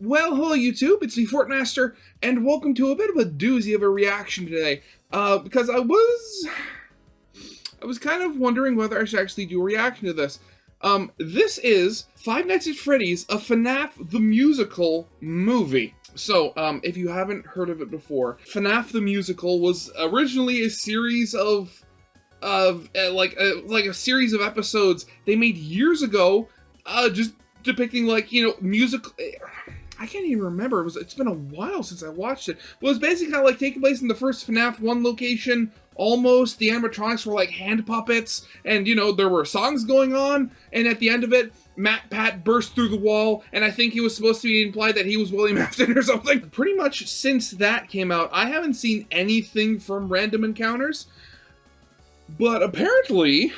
Well, hello YouTube, it's the Fortmaster, and welcome to a bit of a doozy of a reaction today. Because I was kind of wondering whether I should actually do a reaction to this. This is Five Nights at Freddy's, a FNAF the Musical movie. So, if you haven't heard of it before, FNAF the Musical was originally a series of like a series of episodes they made years ago, just depicting music. I can't even remember. It's been a while since I watched it. Well, it was basically kind of like taking place in the first FNAF 1 location. Almost, the animatronics were like hand puppets, and there were songs going on, and at the end of it, Pat burst through the wall, and I think he was supposed to be implied that he was William Afton or something. Pretty much since that came out, I haven't seen anything from Random Encounters, but apparently,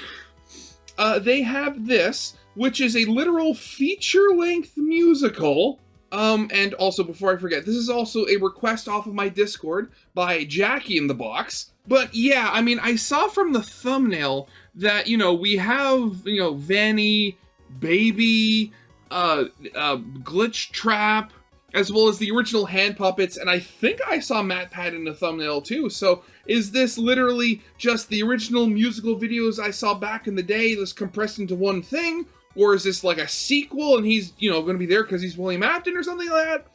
they have this, which is a literal feature-length musical. And also, before I forget, this is also a request off of my Discord by Jackie in the Box. But yeah, I mean, I saw from the thumbnail that, we have, Vanny, Baby, Glitch Trap, as well as the original hand puppets, and I think I saw Matt Pat in the thumbnail too. So is this literally just the original musical videos I saw back in the day that's compressed into one thing? Or is this like a sequel and he's, going to be there because he's William Afton or something like that?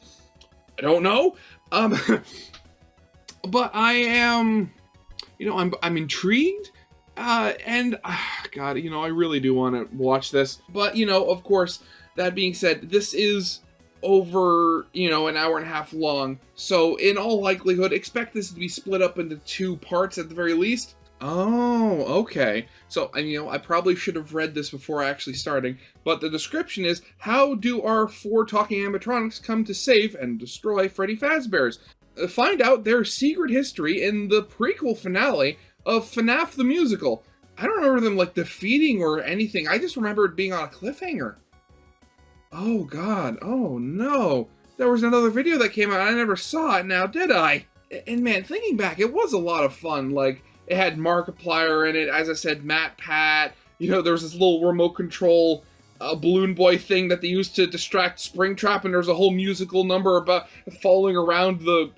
I don't know. But I am, I'm intrigued. And, God, I really do want to watch this. But, of course, that being said, this is over, an hour and a half long. So, in all likelihood, expect this to be split up into 2 parts at the very least. Oh, okay. So, I probably should have read this before actually starting, but the description is, how do our 4 talking animatronics come to save and destroy Freddy Fazbear's? Find out their secret history in the prequel finale of FNAF the Musical. I don't remember them, defeating or anything. I just remember it being on a cliffhanger. Oh, God. Oh, no. There was another video that came out. I never saw it now, did I? And, man, thinking back, it was a lot of fun. It had Markiplier in it, as I said, Matt Pat. There was this little remote control balloon boy thing that they used to distract Springtrap, and there was a whole musical number about following around the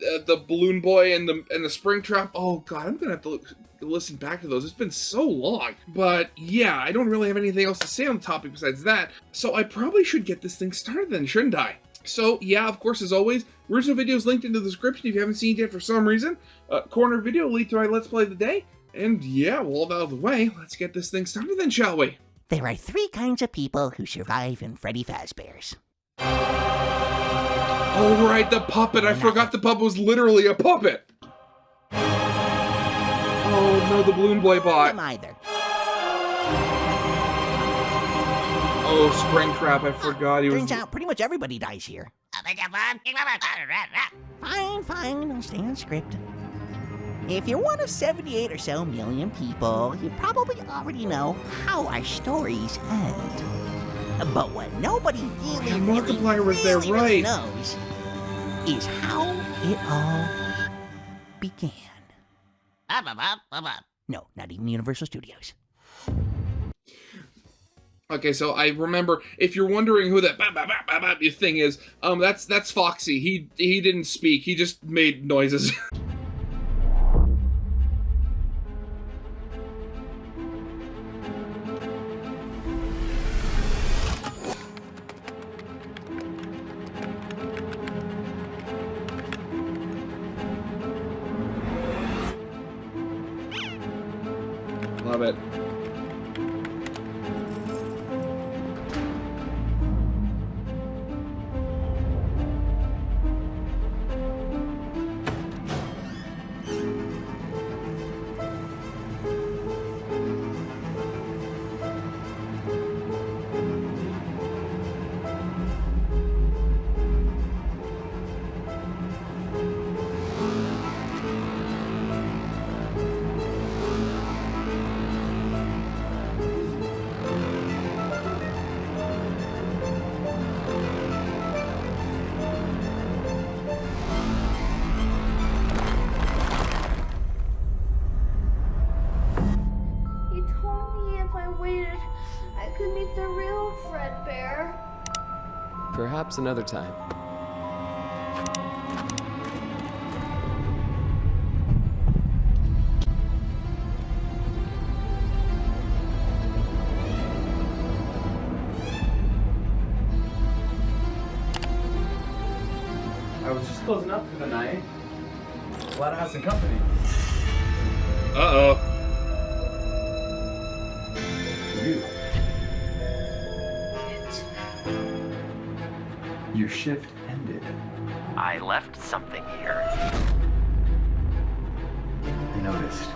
balloon boy and the Springtrap. Oh God, I'm gonna have to listen back to those. It's been so long. But yeah, I don't really have anything else to say on the topic besides that. So I probably should get this thing started then, shouldn't I? So, yeah, of course, as always, original video is linked in the description if you haven't seen it yet for some reason. Corner video will lead to my Let's Play of the day. And, yeah, with all that out of the way, let's get this thing started then, shall we? There are 3 kinds of people who survive in Freddy Fazbear's. Oh, right, the puppet. I forgot the puppet was literally a puppet. Oh, no, the balloon boy bot. Him either. Oh, Springtrap, I forgot he was... Turns out pretty much everybody dies here. Fine, I'll stay on script. If you're one of 78 or so million people, you probably already know how our stories end. But what nobody really right. knows is how it all began. No, not even Universal Studios. Okay, so I remember, if you're wondering who that thing is, that's Foxy. He didn't speak, he just made noises. Love it. could meet the real Fredbear. Perhaps another time. I was just closing up for the night. Glad to have some company. Uh-oh. You. Your shift ended. I left something here. I noticed.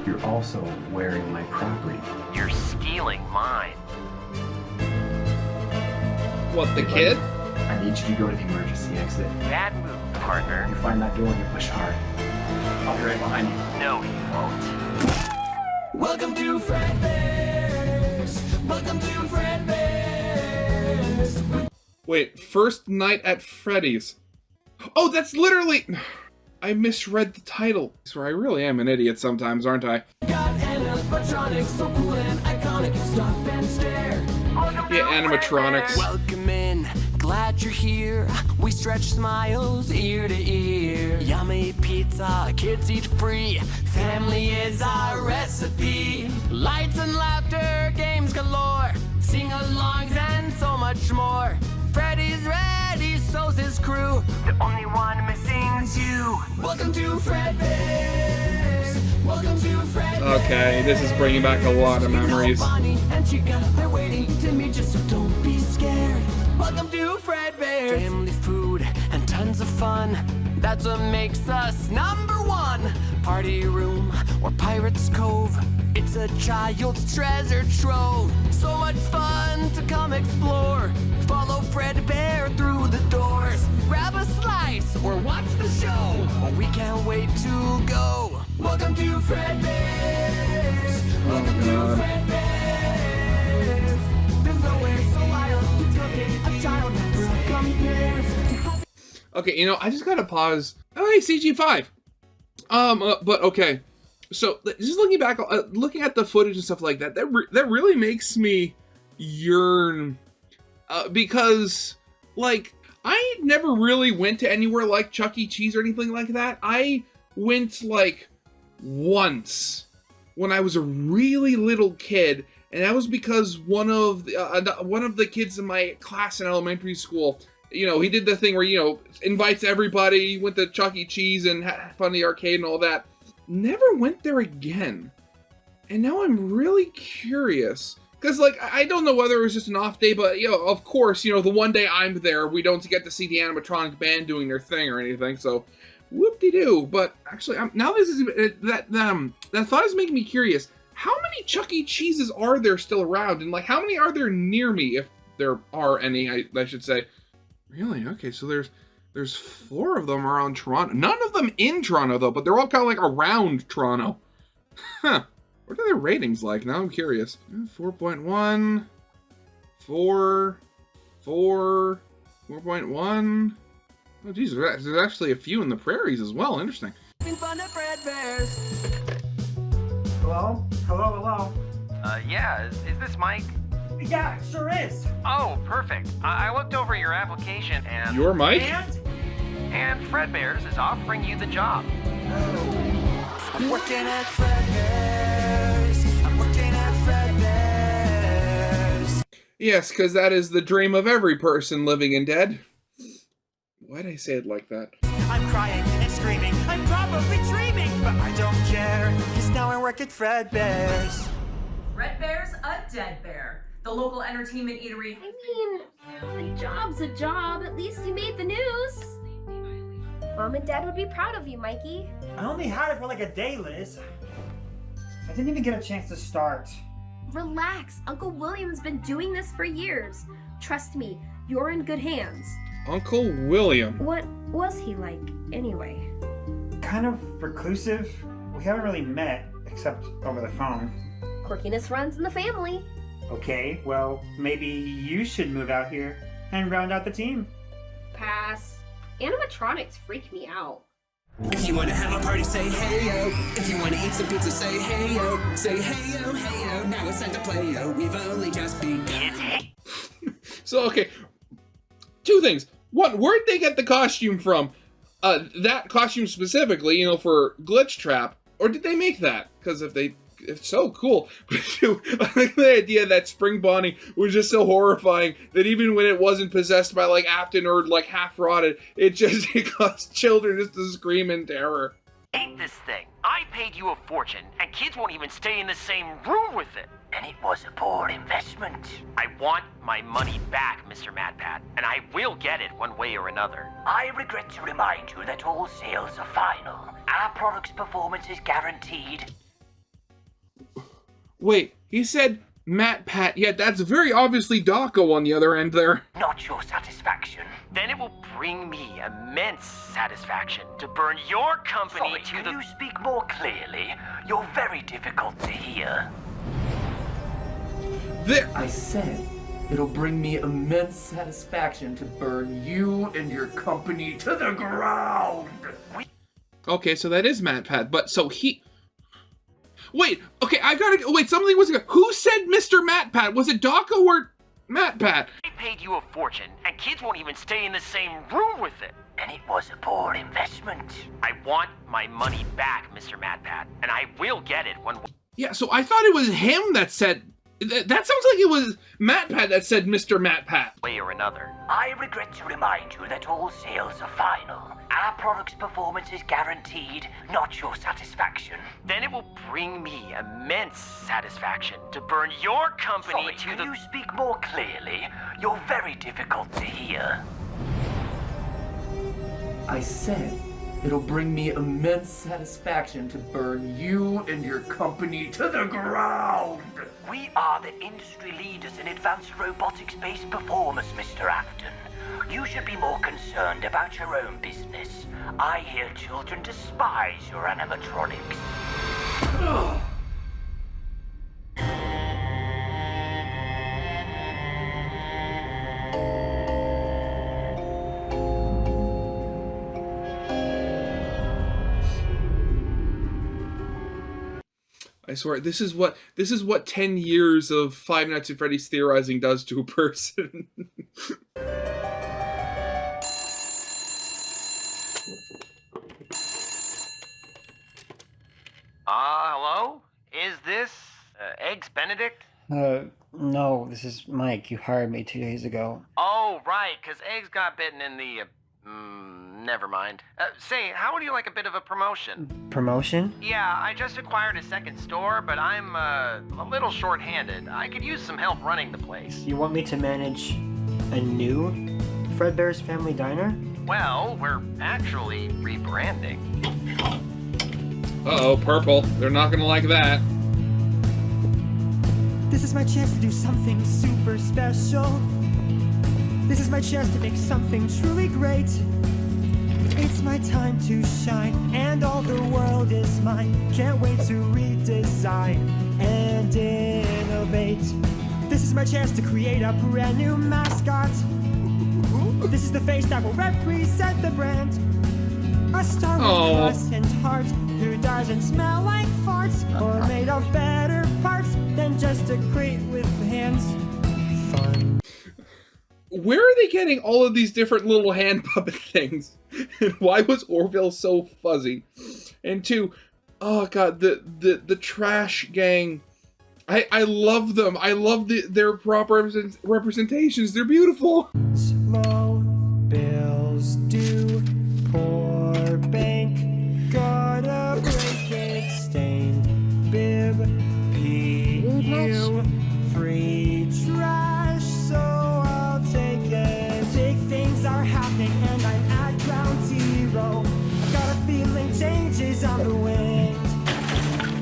You're also wearing my property. You're stealing mine. What, the kid? I need you to go to the emergency exit. Bad move, partner. You find that door and you push hard. I'll be right behind you. No, you won't. Welcome to Freddy's. Welcome to Freddy's. Wait, first night at Freddy's. Oh, that's literally... I misread the title. So I really am an idiot sometimes, aren't I? Got animatronics, so cool and iconic. Stop and stare. Yeah, animatronics. Welcome in, glad you're here. We stretch smiles ear to ear. Yummy pizza, kids eat free. Family is our recipe. Lights and laughter, games galore. Sing-alongs and so much more. Freddy's ready, so's his crew. The only one missing is you. Welcome to Freddy's. Welcome to Freddy's. Okay, this is bringing back a lot of memories. Bonnie and Chica, they're waiting to meet you, so don't be scared. Welcome to Fredbear's. Family food and tons of fun. That's what makes us number one. Party room or Pirate's Cove. It's a child's treasure trove. So much fun to come explore. Follow Fredbear through the doors. Grab a slice or watch the show. We can't wait to go. Welcome to Fredbear's. Welcome to Fredbear's. There's nowhere so wild to take a child never compares. Okay, you know, I just gotta pause. Oh, hey, CG5. But okay. So, just looking back, looking at the footage and stuff like that, that really makes me yearn. Because, like, I never really went to anywhere like Chuck E. Cheese or anything like that. I went, like, once when I was a really little kid, and that was because one of the kids in my class in elementary school, you know, he did the thing where, you know, invites everybody, went to Chuck E. Cheese and had fun in the arcade and all that. Never went there again. And now I'm really curious. Because, like, I don't know whether it was just an off day, but, you know, of course, you know, the one day I'm there, we don't get to see the animatronic band doing their thing or anything, so whoop-de-doo. But, actually, now this is, that thought is making me curious. How many Chuck E. Cheeses are there still around? And, like, how many are there near me, if there are any, I should say. Really? Okay, so there's 4 of them around Toronto. None of them in Toronto, though, but they're all kind of, like, around Toronto. Huh. What are their ratings like? Now I'm curious. 4.1, 4, 4.1. Oh, geez, there's actually a few in the prairies as well. Interesting. Having fun at Fredbear's. Hello? Hello? Yeah, is this Mike? Yeah, it sure is. Oh, perfect. I looked over your application and... You're Mike? And Fredbear's is offering you the job. I'm working at Fredbear's. I'm working at Fredbear's. Yes, because that is the dream of every person living and dead. Why'd I say it like that? I'm crying and screaming. I'm probably dreaming, but I don't care. Cause now I work at Fredbear's. Fredbear's a dead bear. The local entertainment eatery. I mean, a job's a job. At least you made the news. Mom and Dad would be proud of you, Mikey. I only had it for like a day, Liz. I didn't even get a chance to start. Relax. Uncle William's been doing this for years. Trust me, you're in good hands. Uncle William. What was he like, anyway? Kind of reclusive. We haven't really met, except over the phone. Quirkiness runs in the family. Okay, well, maybe you should move out here and round out the team. Pass. Animatronics freak me out. If you wanna have a party, say hey yo. If you wanna eat some pizza, say hey yo. Say hey yo, hey yo. Now it's time to play yo. We've only just begun. So, okay. 2 things. One, where'd they get the costume from? That costume specifically, you know, for Glitch Trap. Or did they make that? Because if they it's so cool. But too, I think the idea that spring bonding was just so horrifying that even when it wasn't possessed by like Afton or like half rotted, it caused children just to scream in terror. Hate this thing. I paid you a fortune, and kids won't even stay in the same room with it. And it was a poor investment. I want my money back, Mr. MatPat, and I will get it one way or another. I regret to remind you that all sales are final. Our product's performance is guaranteed. Wait, he said MatPat, yet that's very obviously Dawko on the other end there. Not your satisfaction. Then it will bring me immense satisfaction to burn your company Sorry, to can the... you speak more clearly? You're very difficult to hear. I said, it'll bring me immense satisfaction to burn you and your company to the ground. Okay, so that is MatPat, but so he... Wait, okay, I gotta... Wait, something was... Who said Mr. MatPat? Was it Dawko or MatPat? I paid you a fortune, and kids won't even stay in the same room with it. And it was a poor investment. I want my money back, Mr. MatPat, and I will get it one way. Yeah, so I thought it was him that said... That sounds like it was MatPat that said Mr. MatPat. Way or another. I regret to remind you that all sales are final. Our product's performance is guaranteed, not your satisfaction. Then it will bring me immense satisfaction to burn your company Sorry, to can the... you speak more clearly? You're very difficult to hear. I said, it'll bring me immense satisfaction to burn you and your company to the ground. We are the industry leaders in advanced robotics-based performance, Mr. Afton. You should be more concerned about your own business. I hear children despise your animatronics. I swear, this is what 10 years of Five Nights at Freddy's theorizing does to a person. Hello? Is this Eggs Benedict? No, this is Mike. You hired me 2 days ago. Oh, right, because Eggs got bitten in the... never mind. Say, how would you like a bit of a promotion? Promotion? Yeah, I just acquired a second store, but I'm, a little short-handed. I could use some help running the place. You want me to manage a new Fredbear's Family Diner? Well, we're actually rebranding. Uh-oh, purple. They're not gonna like that. This is my chance to do something super special. This is my chance to make something truly great. It's my time to shine, and all the world is mine. Can't wait to redesign and innovate. This is my chance to create a brand new mascot. This is the face that will represent the brand. A star with crust and heart, who doesn't smell like farts, or made of better parts than just a crate with hands. Fun. Where are they getting all of these different little hand puppet things? And why was Orville so fuzzy? And two, oh god, the trash gang. I love them. I love their proper representations. They're beautiful. Slow bills due, poor bank, gotta break it, stained bib, PU, free trash, so I'll take it. Big things are happening and I'm at ground zero. I've got a feeling change is on the wind.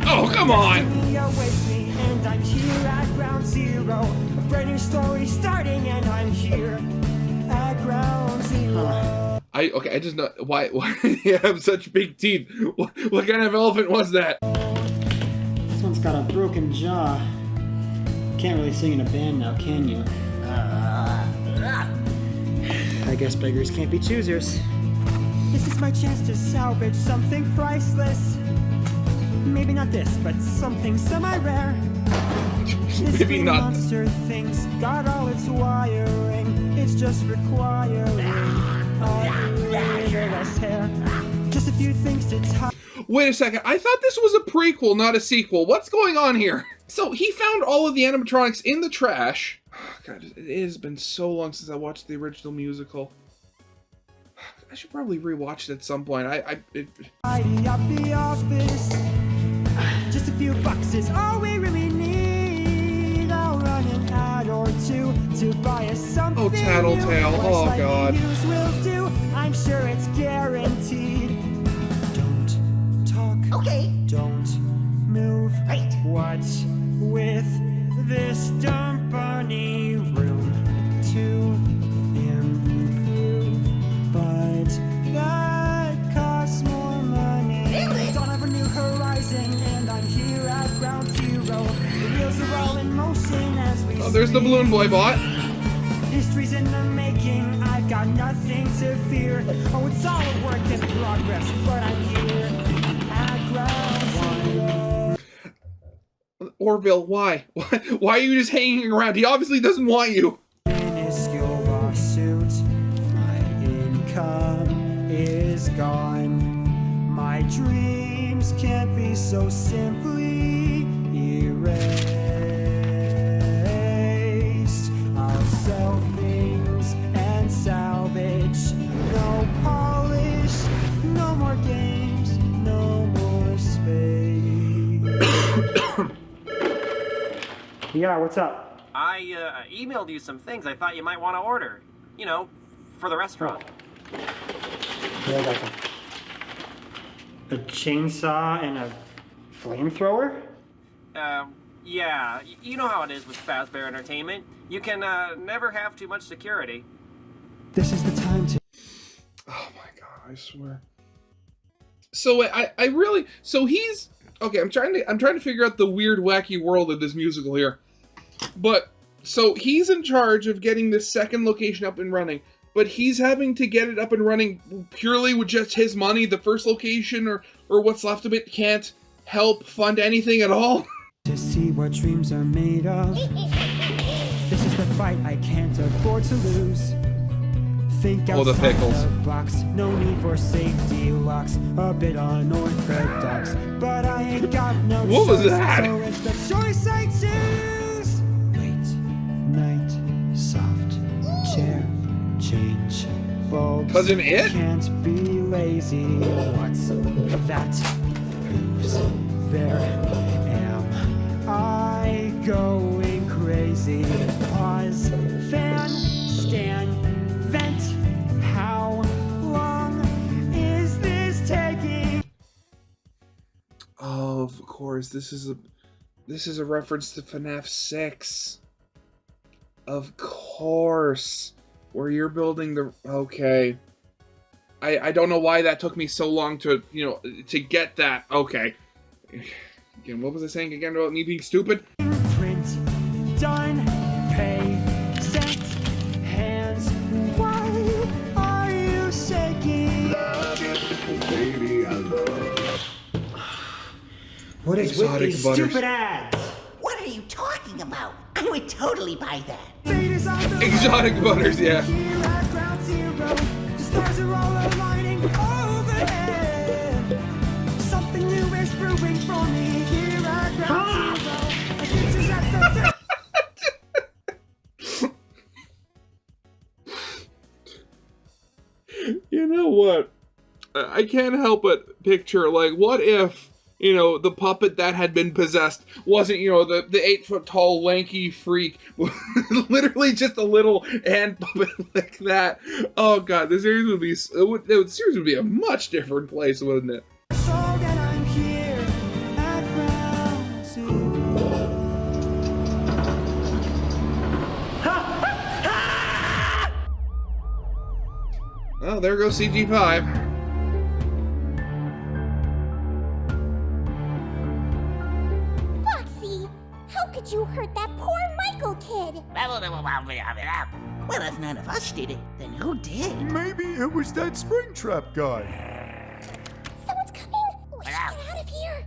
Oh, come on! Destiny awaits me and I'm here at ground zero. A brand new story starting and I'm here at ground zero. I just know why do you have such big teeth? What kind of elephant was that? This one's got a broken jaw. Can't really sing in a band now, can you? I guess beggars can't be choosers. This is my chance to salvage something priceless. Maybe not this, but something semi-rare. This Maybe not. monster thing's got all its wiring. It's just requiring a little less hair. Just a few things to top. Wait a second. I thought this was a prequel, not a sequel. What's going on here? So he found all of the animatronics in the trash. God, it has been so long since I watched the original musical. I should probably rewatch it at some point. Tidy up the office. Just a few boxes, all we really need. I'll run an ad or two to buy us something. Oh, Tattletale. Oh, God. Use will do. I'm sure it's guaranteed. Don't talk. Okay. Don't move. Right. What's with this company room to improve? But that costs more money. Really? Don't have a new horizon, and I'm here at ground zero. The wheels are all in motion as we Oh, there's the Balloon Boy bot. History's in the making, I've got nothing to fear. Oh, it's all a work in progress, but I'm here at ground zero. Orville, why? Why are you just hanging around? He obviously doesn't want you. Minuscule lawsuit, my income is gone. My dreams can't be so simply erased. I'll sell things and salvage. No polish, no more games, no more space. Yeah, what's up? I emailed you some things I thought you might want to order. You know, for the restaurant. Yeah, I got them. A chainsaw and a flamethrower? Yeah. You know how it is with Fazbear Entertainment. You can never have too much security. This is the time to... Oh my god, I swear. So I really, so he's okay. I'm trying to figure out the weird, wacky world of this musical here. But so he's in charge of getting this second location up and running, but he's having to get it up and running purely with just his money. The first location or what's left of it can't help fund anything at all. To see what dreams are made of. This is the fight I can't afford to lose. Think outside the pickles. the box. No need for safety locks. A bit unorthodox, but I ain't got no What was choice, that? so it's the choice I choose. Wait, night, soft chair, change, bulbs. Cousin It? Can't be lazy. What's that? Who's there? Am I going crazy? Pause, fan, stand, vent. How long is this taking? Oh, of course, this is a reference to FNAF 6. Of course, where you're building the okay. I don't know why that took me so long to to get that. Okay. Again, what was I saying again about me being stupid? Print, done, pay, sent, hands. Why are you shaking? What is with Exotic these butters. stupid ads? What are you talking about? I would totally buy that. Fate is on the Exotic line. butters, yeah. Here at ground zero, the stars are all aligning overhead. Something new is brewing for me here at ground zero. The future's at the You know what? I can't help but picture, like, what if, the puppet that had been possessed wasn't, the 8-foot tall, lanky freak. Literally just a little hand puppet like that. Oh, God, the series would be, the series would be a much different place, wouldn't it? so that I'm here at ground zero. Oh, there goes CG5. Foxy, how could you hurt that poor Michael kid? Well, if none of us did it, then who did? Maybe it was that Springtrap guy. Someone's coming. We should get out of here.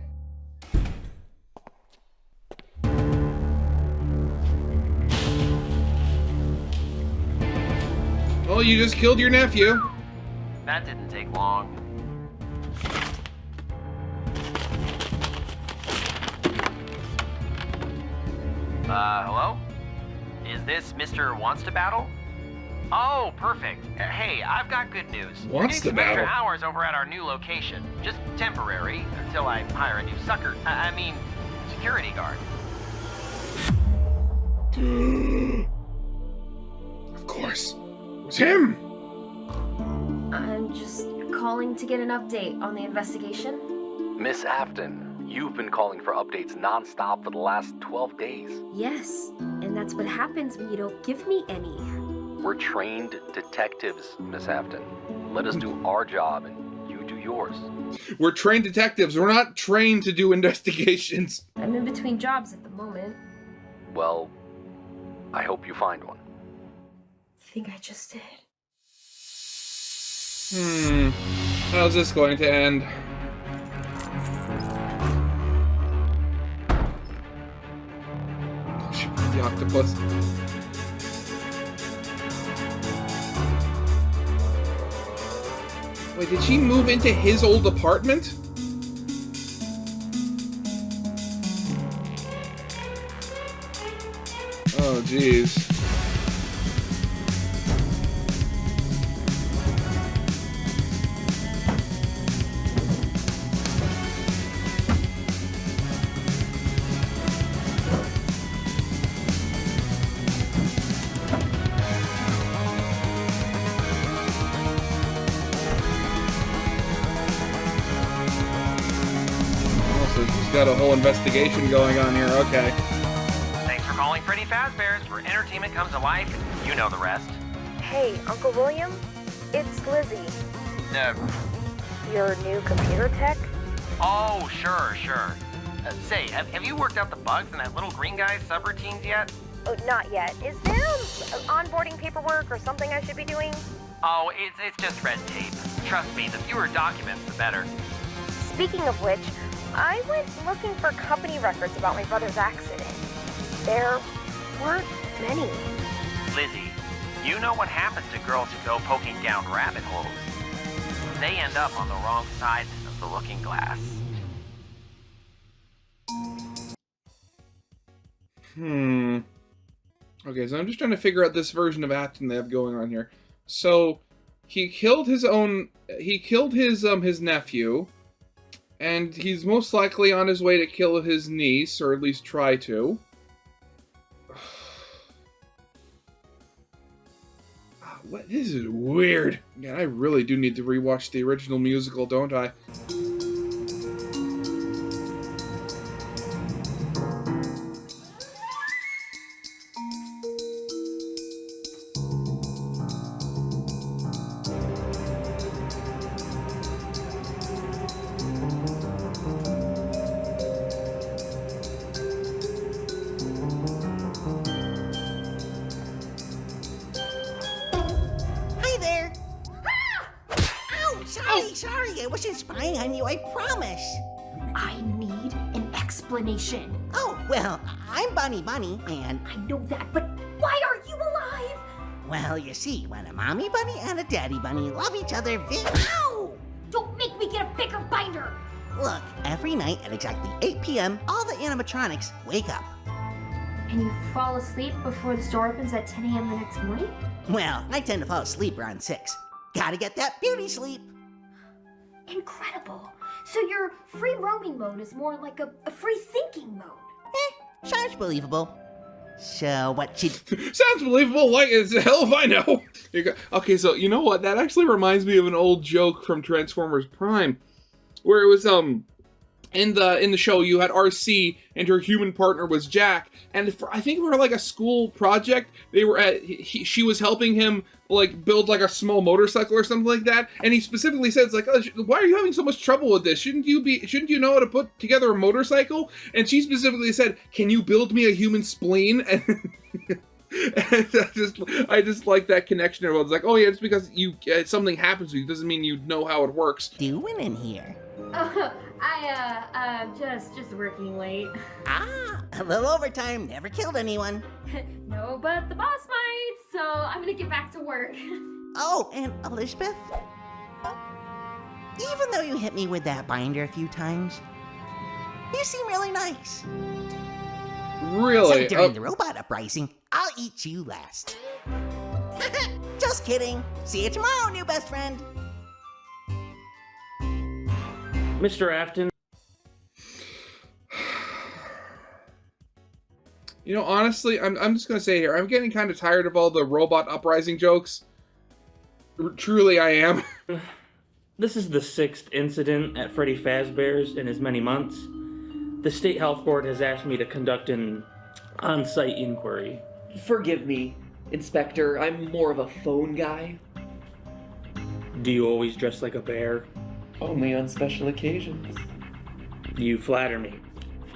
Well, you just killed your nephew. That didn't take long. Hello? Is this Mr. Wants to Battle? Oh, perfect. Hey, I've got good news. Wants to We're getting some extra battle. hours over at our new location. Just temporary, until I hire a new sucker. I mean, security guard. Of course. It's him! I'm just calling to get an update on the investigation. Miss Afton, you've been calling for updates non-stop for the last 12 days. Yes, and that's what happens when you don't give me any. We're trained detectives, Miss Afton. Let us do our job and you do yours. We're trained detectives. We're not trained to do investigations. I'm in between jobs at the moment. Well, I hope you find one. I think I just did. How's this going to end? The octopus. Wait, did she move into his old apartment? Oh, jeez. Got a whole investigation going on here, okay. Thanks for calling Freddy Fazbear's, where entertainment comes to life, and you know the rest. Hey, Uncle William, it's Lizzie. Your new computer tech? Oh, sure. Say, have you worked out the bugs in that little green guy's subroutines yet? Oh, not yet. Is there onboarding paperwork or something I should be doing? Oh, it's just red tape. Trust me, the fewer documents, the better. Speaking of which, I went looking for company records about my brother's accident. There weren't many. Lizzie, you know what happens to girls who go poking down rabbit holes. They end up on the wrong side of the looking glass. Okay, so I'm just trying to figure out this version of Afton they have going on here. So, he killed his nephew, and he's most likely on his way to kill his niece, or at least try to. What? This is weird. Man, I really do need to rewatch the original musical, don't I? Sorry, I wasn't spying on you, I promise. I need an explanation. Oh, well, I'm Bunny, and... I know that, but why are you alive? Well, you see, when a mommy bunny and a daddy bunny love each other Ow! Don't make me get a bigger binder! Look, every night at exactly 8 p.m., all the animatronics wake up. And you fall asleep before the store opens at 10 a.m. the next morning? Well, I tend to fall asleep around 6. Gotta get that beauty sleep. Incredible. So your free roaming mode is more like a free thinking mode. Sounds believable. So what you... Sounds believable, like as hell if I know. Okay, so you know what? That actually reminds me of an old joke from Transformers Prime, where it was, in the show, you had RC and her human partner was Jack, and I think for like a school project, they were she was helping him like build like a small motorcycle or something like that, and he specifically says like, oh, why are you having so much trouble with this? Shouldn't you know how to put together a motorcycle? And she specifically said, can you build me a human spleen? And I just like that connection. Everyone's like, oh yeah, it's because something happens to you doesn't mean you know how it works. Doing in here? Just working late. A little overtime never killed anyone. No, but the boss might, so I'm gonna get back to work. Oh, and Elizabeth? Even though you hit me with that binder a few times, you seem really nice. Really? So during the robot uprising, I'll eat you last. Just kidding. See you tomorrow, new best friend. Mr. Afton. You know, honestly, I'm just gonna say here, I'm getting kind of tired of all the robot uprising jokes. Truly, I am. This is the 6th incident at Freddy Fazbear's in as many months. The State Health Board has asked me to conduct an on-site inquiry. Forgive me, Inspector. I'm more of a phone guy. Do you always dress like a bear? Only on special occasions. You flatter me.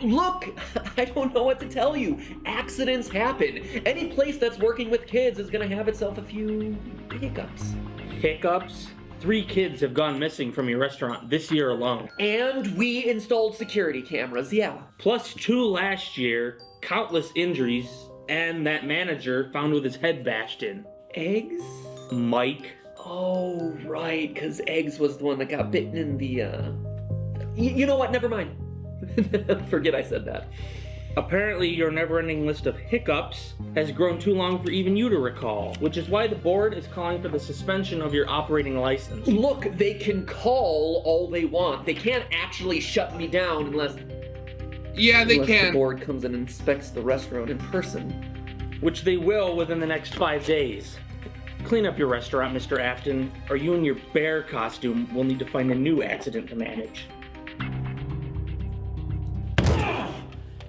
Look, I don't know what to tell you. Accidents happen. Any place that's working with kids is gonna have itself a few hiccups. Hiccups? 3 kids have gone missing from your restaurant this year alone. And we installed security cameras, yeah. Plus 2 last year, countless injuries, and that manager found with his head bashed in. Eggs? Mike. Oh, right, because Eggs was the one that got bitten in the, You know what, never mind. Forget I said that. Apparently, your never-ending list of hiccups has grown too long for even you to recall, which is why the board is calling for the suspension of your operating license. Look, they can call all they want. They can't actually shut me down unless... Yeah, they can. The board comes and inspects the restaurant in person. Which they will within the next 5 days. Clean up your restaurant, Mr. Afton, or you and your bear costume will need to find a new accident to manage.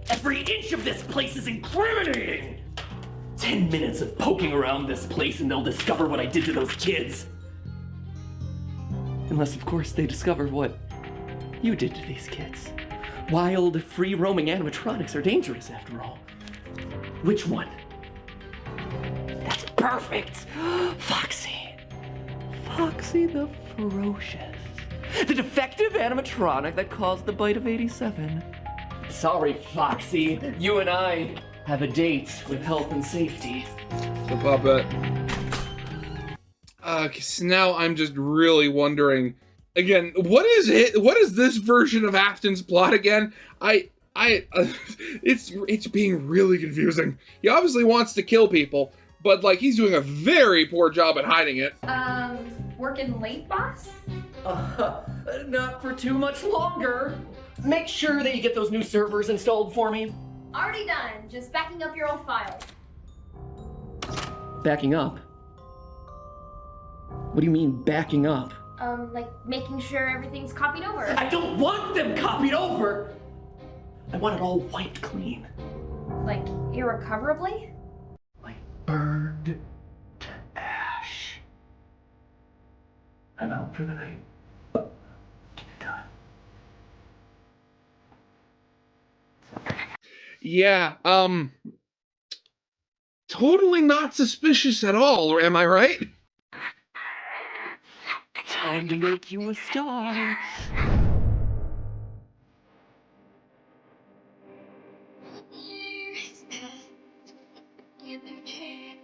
Every inch of this place is incriminating! 10 minutes of poking around this place and they'll discover what I did to those kids. Unless, of course, they discover what you did to these kids. Wild, free-roaming animatronics are dangerous, after all. Which one? That's perfect! Foxy. Foxy the Ferocious. The defective animatronic that caused the bite of 87. Sorry, Foxy. You and I have a date with health and safety. So, Puppet. So now I'm just really wondering, again, what is it? What is this version of Afton's plot again? It's being really confusing. He obviously wants to kill people, but like he's doing a very poor job at hiding it. Working late, boss? Not for too much longer. Make sure that you get those new servers installed for me. Already done. Just backing up your old files. Backing up? What do you mean, backing up? Like making sure everything's copied over. I don't want them copied over! I want it all wiped clean. Like, irrecoverably? Like burned to ash. I'm out for the night. Done. Yeah, totally not suspicious at all, am I right? Time to make you a star.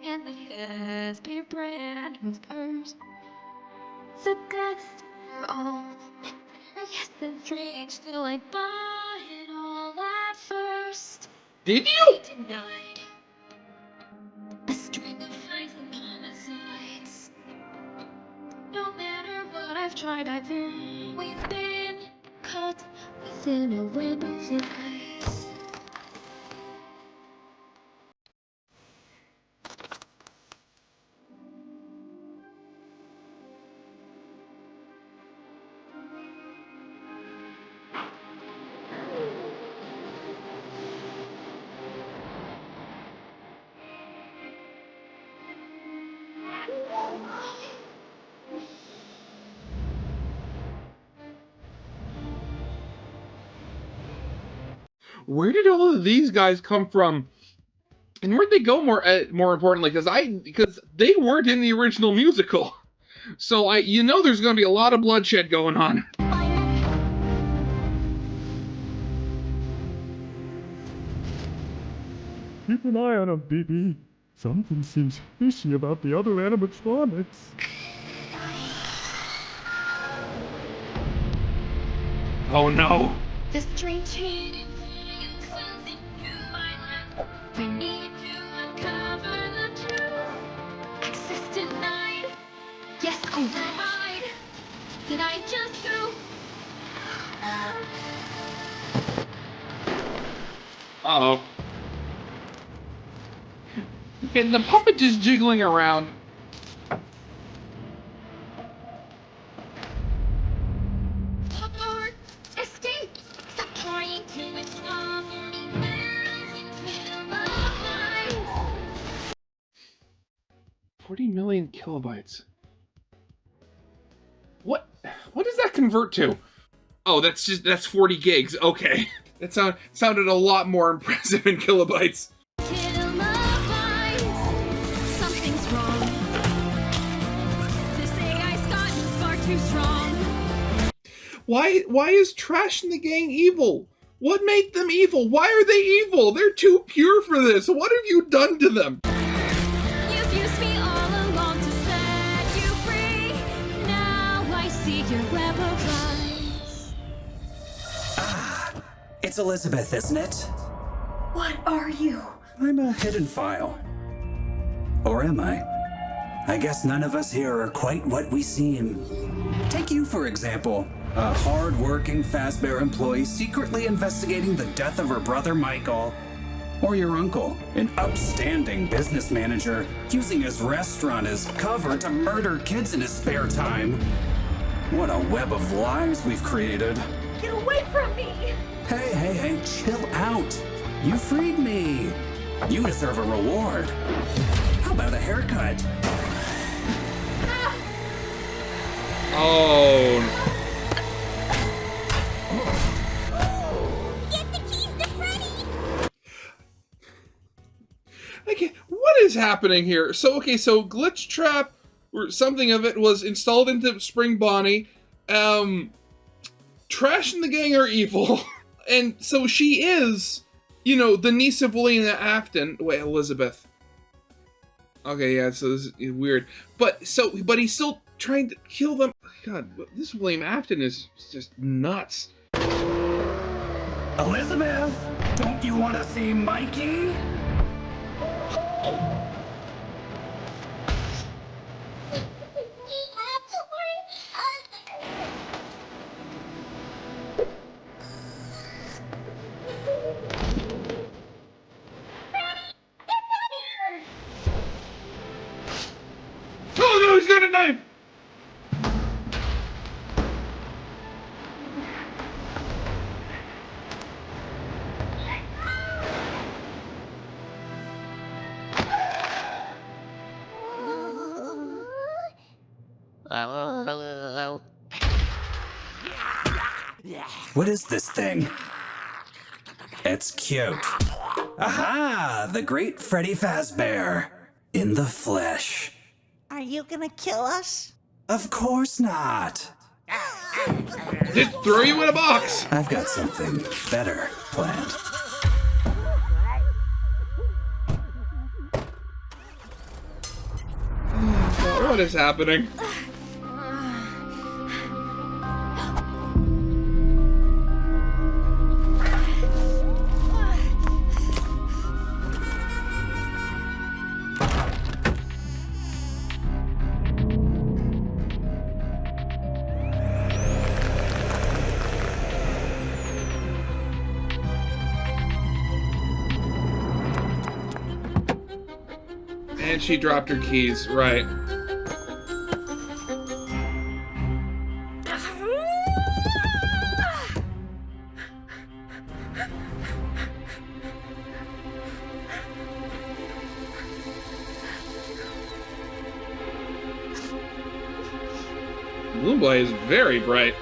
And the Fazbear brand was first. The best of all. Yes, the strange, still I buy it all at first. Did you? Denied. A string of fights and homicides. No matter what I've tried, I've always been caught within a web of lies. Where did all of these guys come from? And where'd they go more importantly? Because they weren't in the original musical. So there's going to be a lot of bloodshed going on. Keep an eye on him, BB. Something seems fishy about the other animatronics. Oh no. The strange hidden something you might not We need to uncover the truth. Access denied. Yes, I lied. Did I just do? Uh-oh. Okay, the puppet is jiggling around. Abort! Escape! Stop trying to escape me. Kill my life. 40 million kilobytes. What does that convert to? Oh, that's 40 gigs. Okay. That sounded a lot more impressive in kilobytes. Kill my life. Something's wrong. This AI's gotten far too strong. Why is Trash and the gang evil? What made them evil? Why are they evil? They're too pure for this. What have you done to them? You've used me all along to set you free. Now I see your web of lies. It's Elizabeth, isn't it? What are you? I'm a hidden file. Or am I? I guess none of us here are quite what we seem. Take you, for example. A hard-working Fazbear employee secretly investigating the death of her brother Michael. Or your uncle, an upstanding business manager using his restaurant as cover to murder kids in his spare time. What a web of lies we've created. Get away from me! Hey, chill out. You freed me. You deserve a reward. How about a haircut? Oh. Get the keys to Freddy! Okay, what is happening here? So Glitch Trap, or something of it, was installed into Spring Bonnie. Trash and the gang are evil. And so she is, the niece of William Afton. Wait, Elizabeth. Okay, yeah, so this is weird. But he's still trying to kill them. God, this William Afton is just nuts. Elizabeth, don't you want to see Mikey? Oh no, he's got a knife! What is this thing? It's cute. Aha! The great Freddy Fazbear. In the flesh. Are you gonna kill us? Of course not. Just throw you in a box. I've got something better planned. What is happening? And she dropped her keys, right. Moonblade is very bright.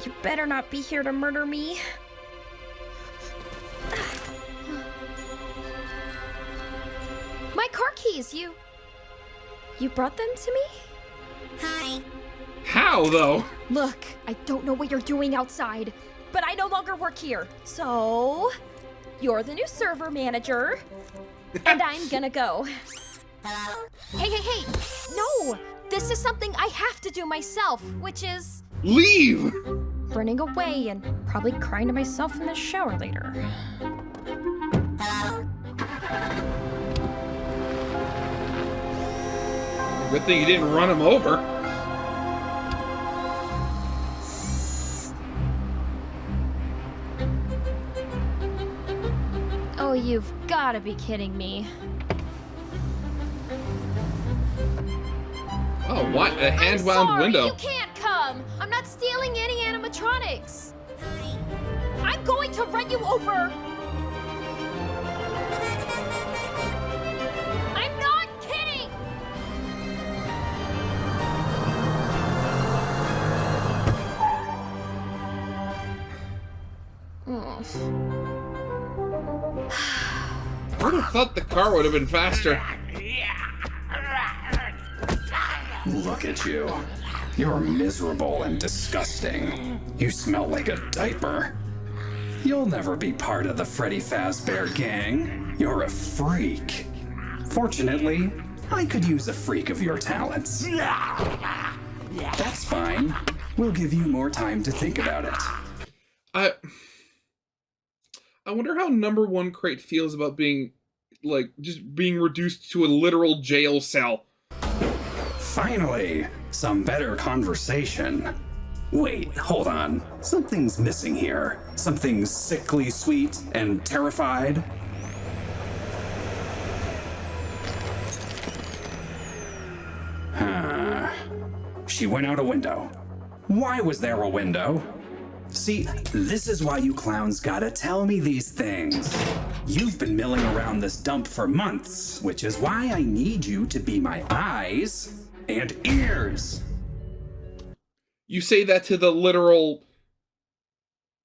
You better not be here to murder me. My car keys, you brought them to me? Hi. How, though? Look, I don't know what you're doing outside, but I no longer work here. So, you're the new server manager, and I'm gonna go. Hey! No! This is something I have to do myself, which is... Leave! Running away and probably crying to myself in the shower later. Good thing you didn't run him over. Oh, you've gotta be kidding me. Oh, what? A hand-wound Sorry, window. You can't come! I'm not stealing any animatronics! I'm going to run you over! I'm not kidding! I would have thought the car would have been faster. Look at you. You're miserable and disgusting. You smell like a diaper. You'll never be part of the Freddy Fazbear gang. You're a freak. Fortunately, I could use a freak of your talents. That's fine. We'll give you more time to think about it. I wonder how number one crate feels about being, like, just being reduced to a literal jail cell. Finally, some better conversation. Wait, hold on. Something's missing here. Something sickly sweet and terrified. She went out a window. Why was there a window? See, this is why you clowns gotta tell me these things. You've been milling around this dump for months, which is why I need you to be my eyes and ears. You say that to the literal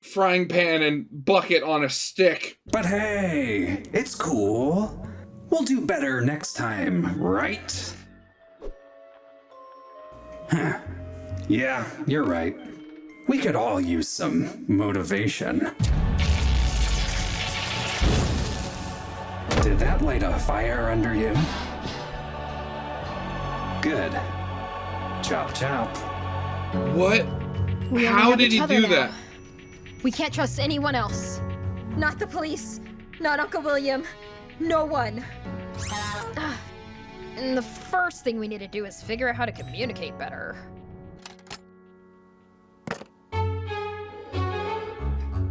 frying pan and bucket on a stick. But hey, it's cool. We'll do better next time, right? Huh. Yeah, you're right. We could all use some motivation. Did that light a fire under you? Good. Chop chop. What? We only How have did each he other do now. that? We can't trust anyone else. Not the police, not Uncle William, no one. And the first thing we need to do is figure out how to communicate better.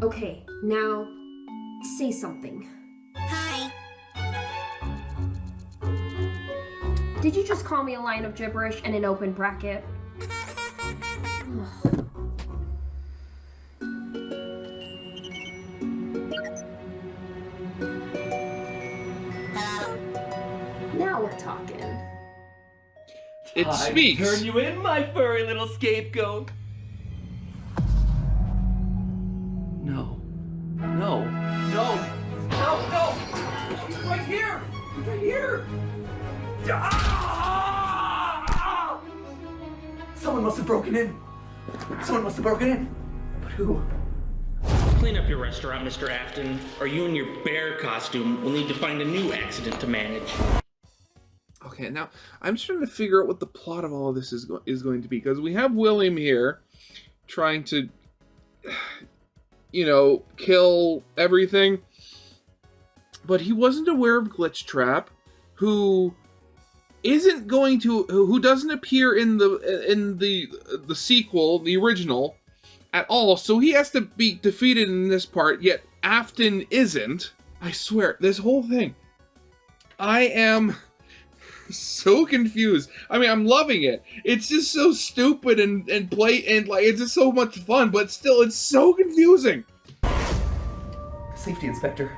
Okay, now say something. Hi. Did you just call me a line of gibberish and an open bracket? Now we're talking. It speaks. Turn you in, my furry little scapegoat. No. No. No. No, no! He's right here! He's right here! Ah! Someone must have broken in. Someone must have broken in. But who? Clean up your restaurant, Mr. Afton, or you and your bear costume will need to find a new accident to manage. Okay, now I'm just trying to figure out what the plot of all of this is going to be, because we have William here trying to, you know, kill everything, but he wasn't aware of Glitchtrap, who doesn't appear in the sequel, the original, at all. So he has to be defeated in this part. Yet Afton isn't. I swear, this whole thing, I am so confused. I mean, I'm loving it. It's just so stupid and like it's just so much fun, but still, it's so confusing. Safety inspector.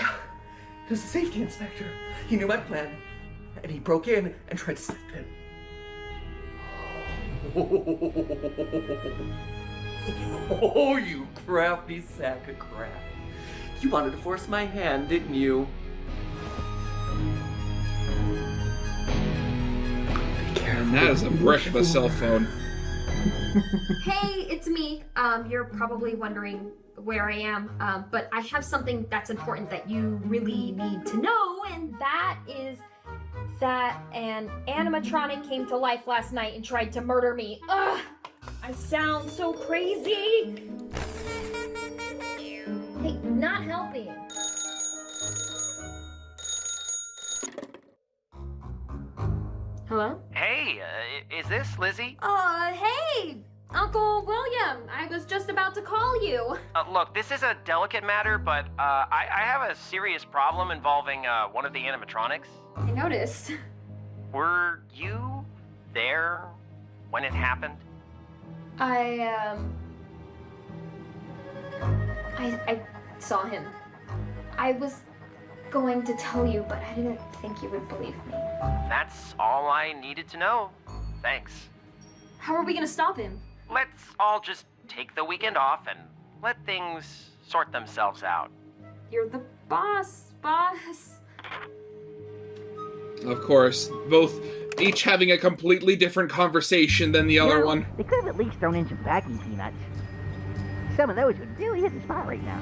Yeah, it was the safety inspector. He knew my plan, and he broke in and tried to slip in. Oh, you crafty sack of crap. You wanted to force my hand, didn't you? And that is a brick of a cell phone. Hey, it's me. You're probably wondering where I am, but I have something that's important that you really need to know, and that is that an animatronic came to life last night and tried to murder me. Ugh! I sound so crazy! Hey, not helping. Hello? Hey, is this Lizzie? Hey! Uncle William, I was just about to call you. Look, this is a delicate matter, but I have a serious problem involving one of the animatronics. I noticed. Were you there when it happened? I saw him. I was going to tell you, but I didn't think you would believe me. That's all I needed to know. Thanks. How are we gonna stop him? Let's all just take the weekend off and let things sort themselves out. You're the boss. Of course, both each having a completely different conversation than the other one. They could have at least thrown in some vacuum peanuts. Some of those would really hit the spot right now.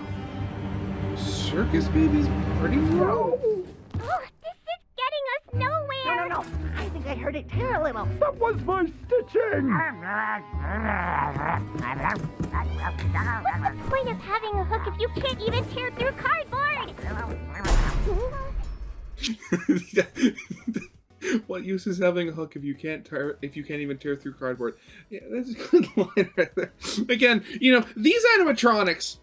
Circus Baby's Party World? Oh, this is getting us nowhere. No. I think I heard it tear a little. That was my stitching! What's the point of having a hook if you can't even tear through cardboard? What use is having a hook if you can't even tear through cardboard? Yeah, that's a good line right there. Again, these animatronics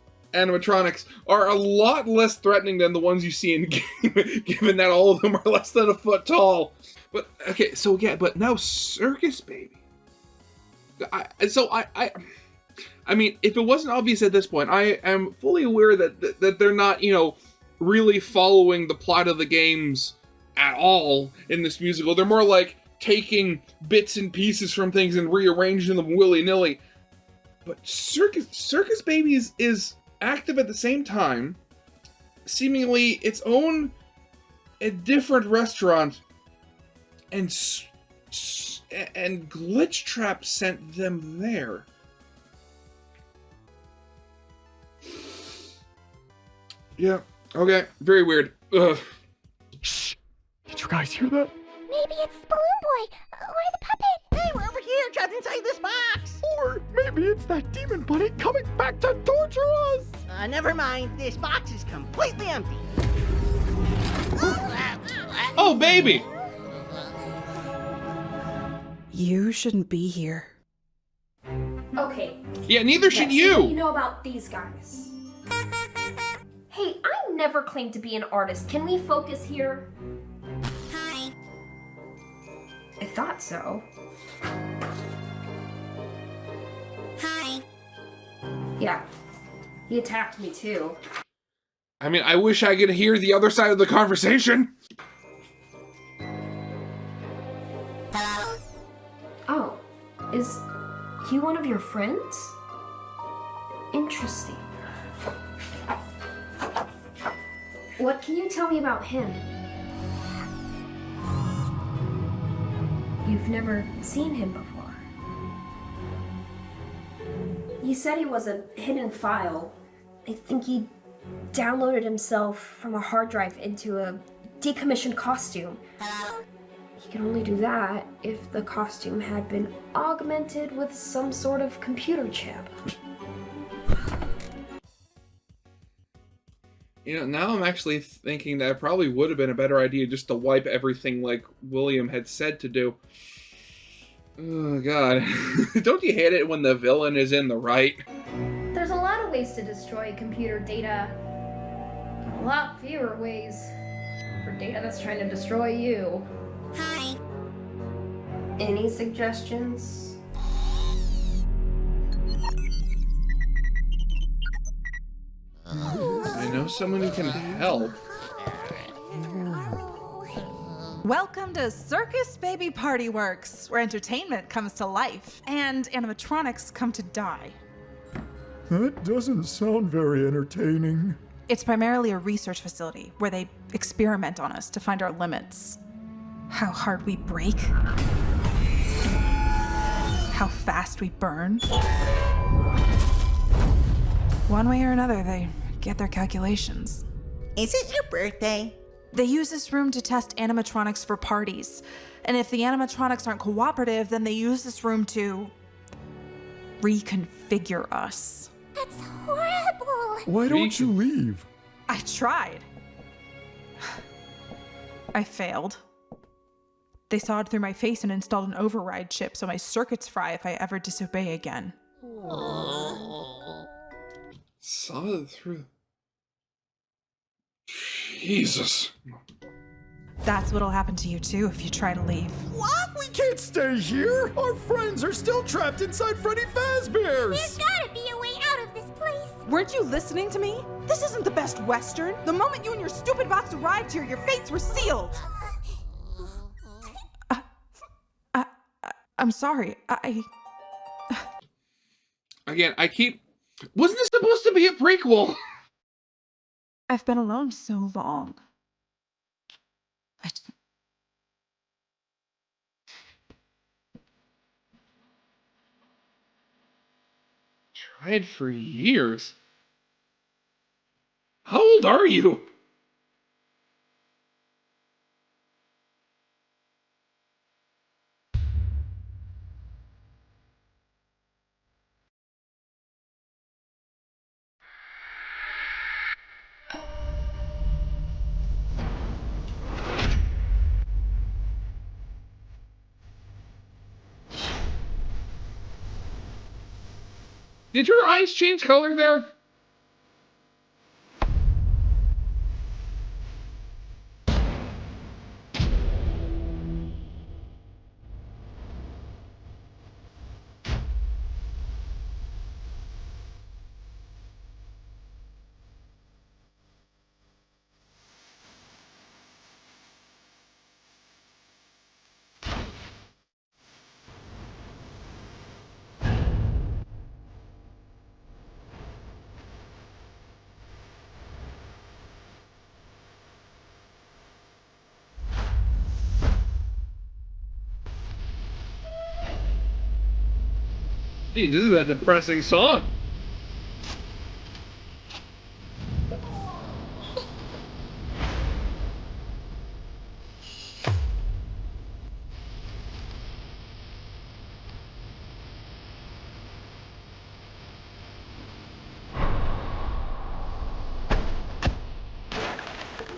are a lot less threatening than the ones you see in game, given that all of them are less than a foot tall. But okay, so yeah, but now Circus Baby. I mean, if it wasn't obvious at this point, I am fully aware that they're not, really following the plot of the games at all in this musical. They're more like taking bits and pieces from things and rearranging them willy-nilly. But Circus Baby is active at the same time, seemingly its own a different restaurant, and Glitch Trap sent them there. Yeah, okay, very weird. Ugh. Shh! Did you guys hear that? Maybe it's Balloon Boy or the puppet. Hey, we're over here, trapped inside this box. Or maybe it's that demon bunny coming back to torture us. Never mind. This box is completely empty. Oh, baby! You shouldn't be here. Okay. Yeah, neither should Let's you. see what you know about these guys. Hey, I never claimed to be an artist. Can we focus here? Hi. I thought so. Hi. Yeah. He attacked me too. I mean, I wish I could hear the other side of the conversation. Hello? Oh, is he one of your friends? Interesting. What can you tell me about him? You've never seen him before. You said he was a hidden file. I think he downloaded himself from a hard drive into a decommissioned costume. He could only do that if the costume had been augmented with some sort of computer chip. Now I'm actually thinking that it probably would have been a better idea just to wipe everything like William had said to do. Oh, God. Don't you hate it when the villain is in the right? There's a lot of ways to destroy computer data. A lot fewer ways for data that's trying to destroy you. Hi. Any suggestions? I know someone who can help. Welcome to Circus Baby Party Works, where entertainment comes to life and animatronics come to die. That doesn't sound very entertaining. It's primarily a research facility where they experiment on us to find our limits. How hard we break. How fast we burn. One way or another, they get their calculations. Is it your birthday? They use this room to test animatronics for parties. And if the animatronics aren't cooperative, then they use this room to reconfigure us. That's horrible. Why don't you leave? I tried. I failed. They sawed through my face and installed an override chip so my circuits fry if I ever disobey again. Saw it through. Jesus. That's what'll happen to you too if you try to leave. What? We can't stay here! Our friends are still trapped inside Freddy Fazbear's! There's gotta be a way out of this place! Weren't you listening to me? This isn't the best Western. The moment you and your stupid box arrived here, your fates were sealed. I'm sorry. Again, I keep... Wasn't this supposed to be a prequel? I've been alone so long. Tried for years. How old are you? Did your eyes change color there? Gee, this is a depressing song.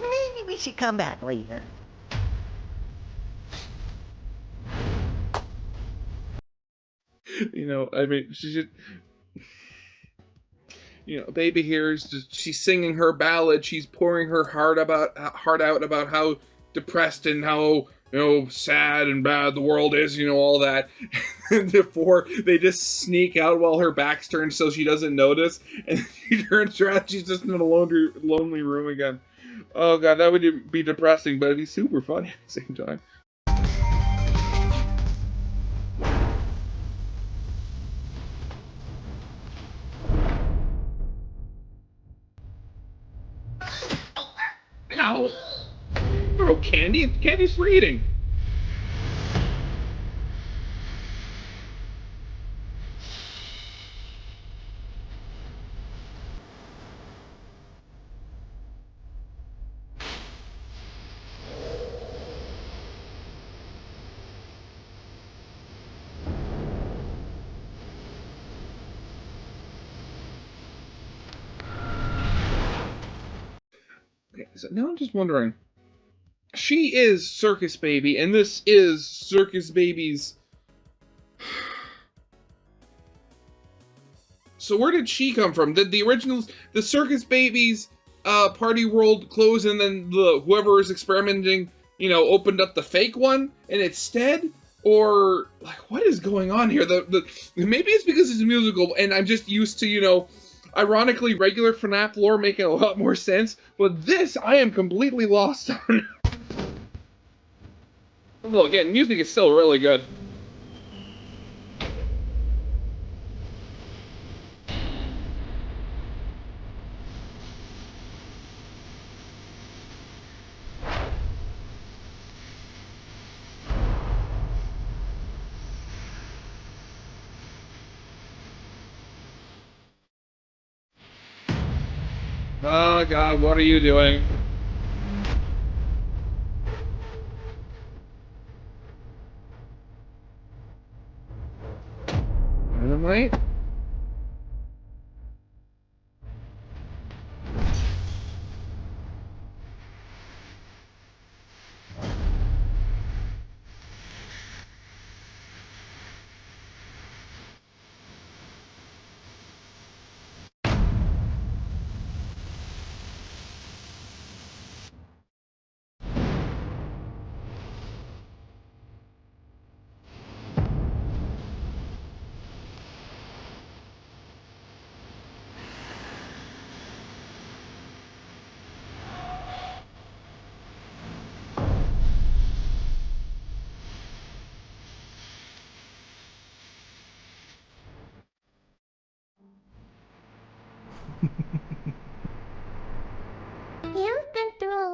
Maybe we should come back later. You know, I mean, she should... You know, baby here is just, she's singing her ballad, she's pouring her heart out about how depressed and how, you know, sad and bad the world is, you know, all that. And before they just sneak out while her back's turned so she doesn't notice, and she turns around, she's just in a lonely room again. Oh god, that would be depressing, but it'd be super funny at the same time. Ow! Throw candy? Candy's for eating. Okay, so now I'm just wondering. She is Circus Baby, and this is Circus Baby's... So where did she come from? Did the originals, the Circus Baby's party world close, and then whoever is experimenting, you know, opened up the fake one, and instead? Or, like, what is going on here? Maybe it's because it's a musical, and I'm just used to, you know, ironically, regular FNAF lore making a lot more sense, but this, I am completely lost on. Although, again, music is still really good. Oh god, what are you doing? Dynamite?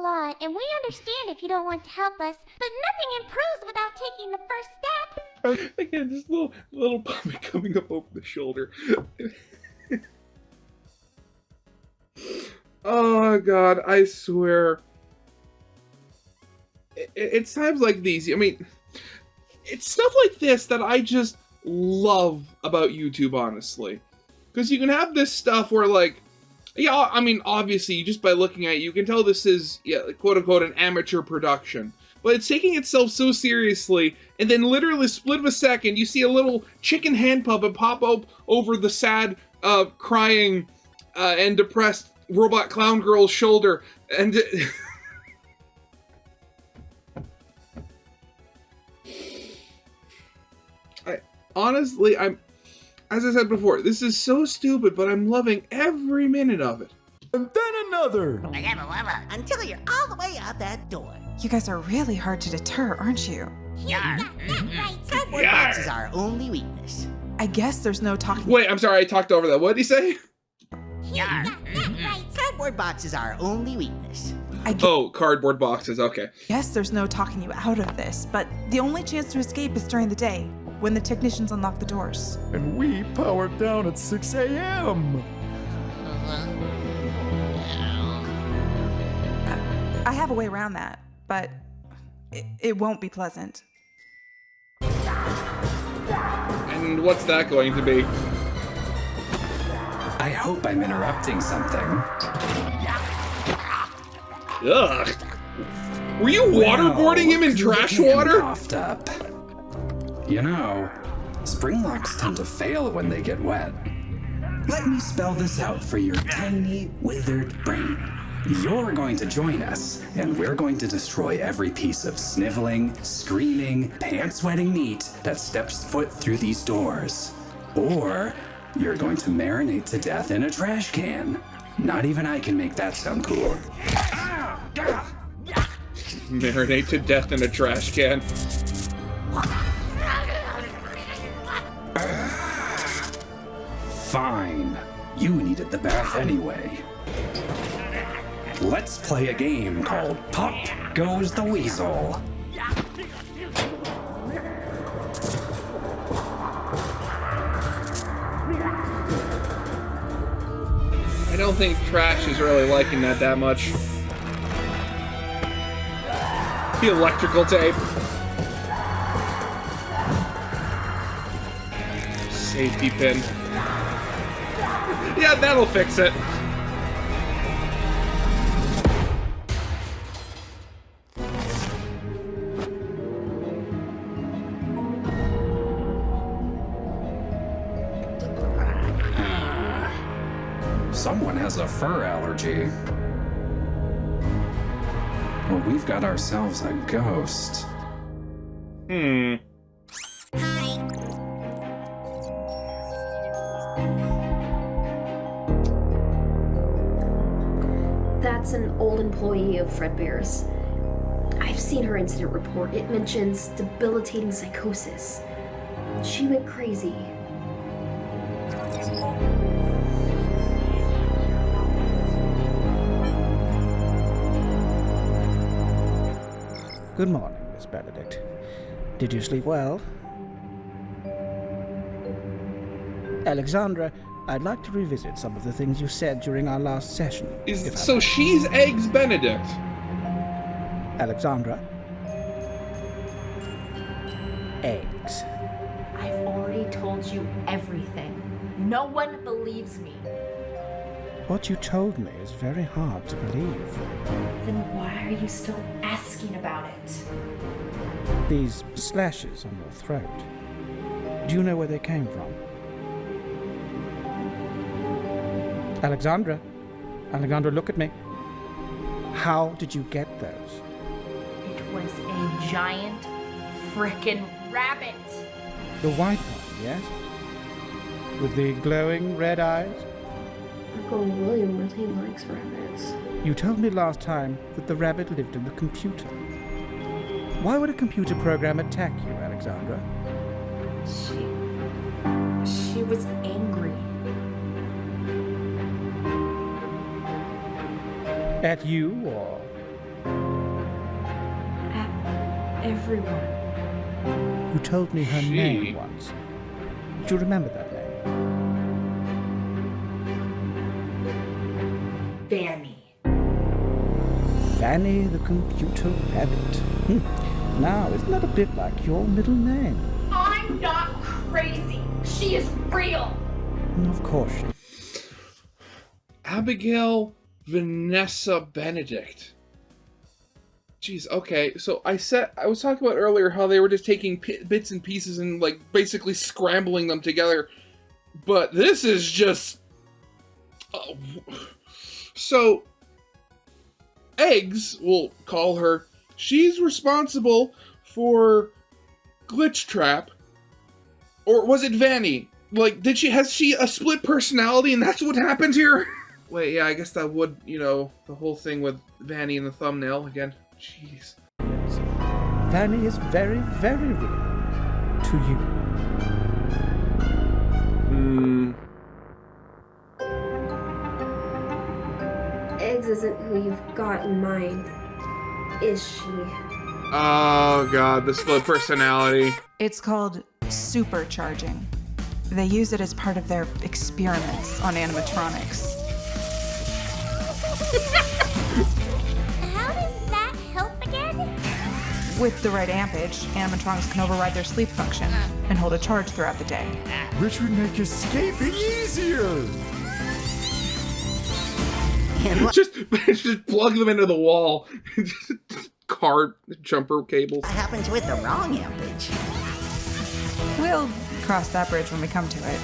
lot, and we understand if you don't want to help us, but nothing improves without taking the first step. Again, this little puppet coming up over the shoulder. Oh God, I swear. It's times like these. I mean, it's stuff like this that I just love about YouTube, honestly. Because you can have this stuff where, like, yeah, I mean, obviously, just by looking at it, you can tell this is, yeah, quote-unquote, an amateur production. But it's taking itself so seriously, and then literally split of a second, you see a little chicken hand puppet pop up over the sad, crying, and depressed robot clown girl's shoulder, and... Honestly, as I said before, this is so stupid, but I'm loving every minute of it. And then another! Until you're all the way out that door. You guys are really hard to deter, aren't you? Cardboard boxes are our only weakness. I guess there's no talking. Wait, I'm sorry, I talked over that. What did he say? Cardboard boxes are our only weakness. Oh, cardboard boxes, okay. Yes, there's no talking you out of this, but the only chance to escape is during the day, when the technicians unlock the doors. And we powered down at 6 a.m. I have a way around that, but it won't be pleasant. And what's that going to be? I hope I'm interrupting something. Ugh. Were you waterboarding him in trash water? Coughed up. You know, spring locks tend to fail when they get wet. Let me spell this out for your tiny, withered brain. You're going to join us, and we're going to destroy every piece of sniveling, screaming, pants-wetting meat that steps foot through these doors. Or you're going to marinate to death in a trash can. Not even I can make that sound cool. Marinate to death in a trash can. Fine. You needed the bath anyway. Let's play a game called Pop Goes the Weasel. I don't think Trash is really liking that much. The electrical tape. Safety pin. Yeah, that'll fix it. Someone has a fur allergy. Well, we've got ourselves a ghost. That's an old employee of Fredbear's. I've seen her incident report. It mentions debilitating psychosis. She went crazy. Good morning, Miss Benedict. Did you sleep well? Alexandra, I'd like to revisit some of the things you said during our last session. So she's Eggs Benedict. Alexandra? Eggs. I've already told you everything. No one believes me. What you told me is very hard to believe. Then why are you still asking about it? These slashes on your throat. Do you know where they came from? Alexandra? Alexandra, look at me. How did you get those? It was a giant frickin' rabbit. The white one, yes? With the glowing red eyes? Uncle William really likes rabbits. You told me last time that the rabbit lived in the computer. Why would a computer program attack you, Alexandra? She was angry. At you or everyone. You told me her name once. Do you remember that name? Vanny. Fanny the Computer Rabbit. Now, isn't that a bit like your middle name? I'm not crazy. She is real. Of course she. Abigail Vanessa Benedict. Jeez, okay, so I was talking about earlier how they were just taking bits and pieces and, like, basically scrambling them together, but this is just... So, Eggs, we'll call her, she's responsible for Glitch Trap, or was it Vanny? Like, has she a split personality and that's what happened here? Wait, yeah, I guess that would, you know, the whole thing with Vanny in the thumbnail again. Jeez. Fanny is very, very real. To you. Eggs isn't who you've got in mind, is she? Oh god, the split personality. It's called supercharging. They use it as part of their experiments on animatronics. How does that help again? With the right ampage, animatronics can override their sleep function and hold a charge throughout the day. Which would make escaping easier. just plug them into the wall. Car jumper cables. What happens with the wrong ampage? We'll cross that bridge when we come to it.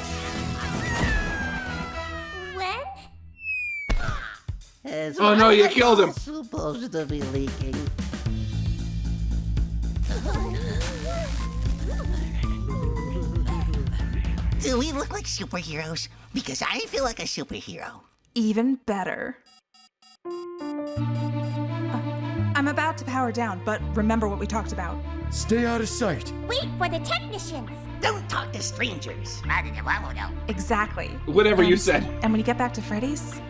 It's Oh no, you killed him. Supposed to be leaking. Do we look like superheroes? Because I feel like a superhero. Even better. I'm about to power down, but remember what we talked about. Stay out of sight. Wait for the technicians. Don't talk to strangers. Exactly. Whatever you said. And when you get back to Freddy's,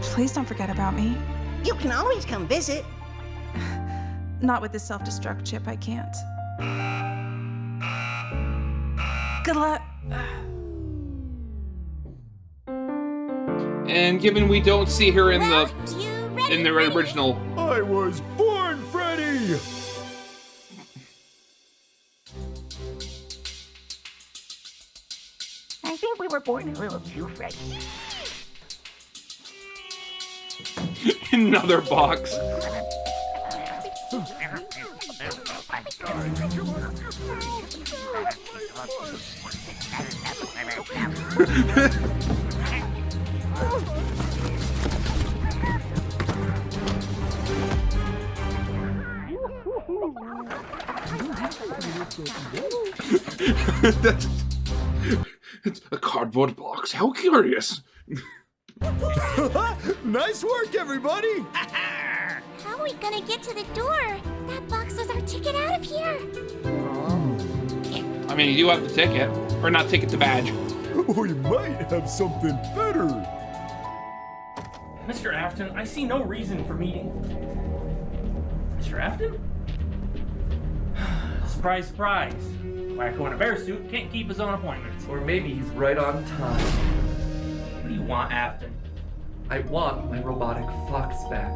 please don't forget about me. You can always come visit. Not with this self-destruct chip, I can't. Good luck. And given we don't see her in the original. I was born Freddy! I think we were born a little too Freddy. Another box. It's a cardboard box. How curious. Nice work, everybody! How are we gonna get to the door? That box is our ticket out of here. I mean, you do have the ticket. Or not ticket, the badge. We might have something better. Mr. Afton, I see no reason for meeting. Mr. Afton? Surprise, surprise. Wacko in a bear suit can't keep his own appointments. Or maybe he's right on time. What do you want, Afton? I want my robotic fox back.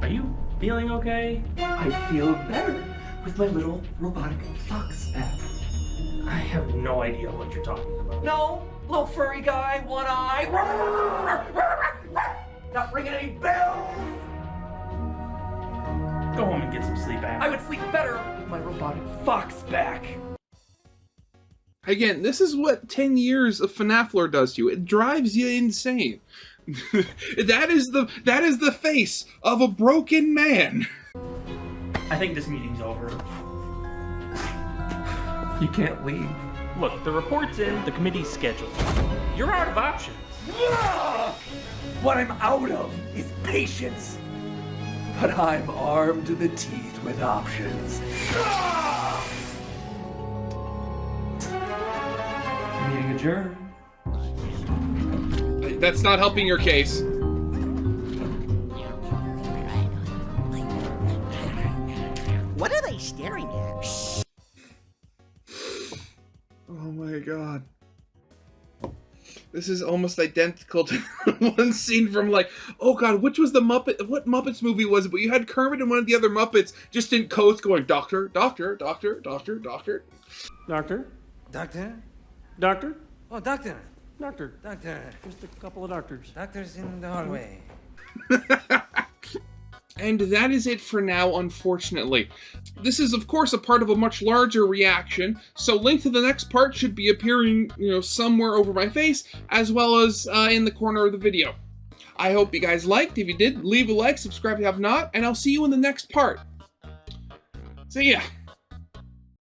Are you feeling okay? I feel better with my little robotic fox back. I have no idea what you're talking about. No, little furry guy, one eye. Not ringing any bells. Go home and get some sleep, Afton. I would sleep better with my robotic fox back. Again, this is what 10 years of FNAF lore does to you. It drives you insane. that is the face of a broken man. I think this meeting's over. You can't leave. Look, the report's in, the committee's scheduled. You're out of options. What I'm out of is patience. But I'm armed to the teeth with options. Meeting adjourned. That's not helping your case. What are they staring at? Shh. Oh my god. This is almost identical to one scene from like, oh god, which was the Muppet, what Muppets movie was it? But you had Kermit and one of the other Muppets just in coats going, doctor, doctor, doctor, doctor, doctor. Doctor? Doctor? Doctor? Oh, doctor. Doctor. Doctor. Just a couple of doctors. Doctor's in the hallway. And that is it for now, unfortunately. This is, of course, a part of a much larger reaction, so link to the next part should be appearing, somewhere over my face, as well as in the corner of the video. I hope you guys liked. If you did, leave a like, subscribe if you have not, and I'll see you in the next part. See ya!